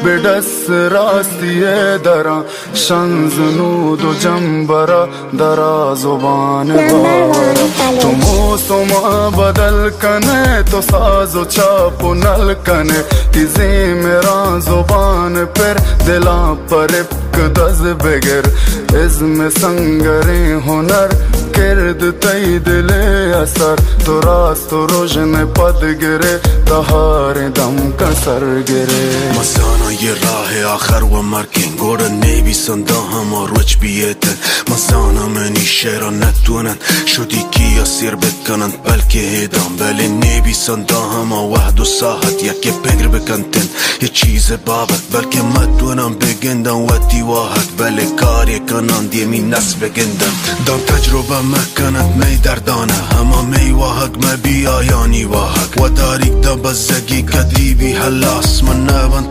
به دست راستی درا شنز نود و جنبرا درا زبان بارا تو موسما بدل کنه تو ساز و چاپ و نل کنه تیزی میرا زبان پر دلا پرپ کدز بگر ازم سنگری هنر کرد تی دل اثر تو راست و روشن پد گره تهار دم کسر گره مسانا یه راه آخر و مرکین گوره نویسن دا همه روچ بیتن مسانا منی شعرا نتونن شدی کی اسیر بکنن بلکه هیدان بله نویسن دا همه وحد و ساحت یکی بگر بکنتن یه چیز بابت بلکه مدونن بگندن و دیواحت بله کاری کنن دیمی نس بگندن دان تجربه مکنند می دردانه همه می واحق مبی آیانی واحق و داریک دا بزگی کدیبی حلاس من نبن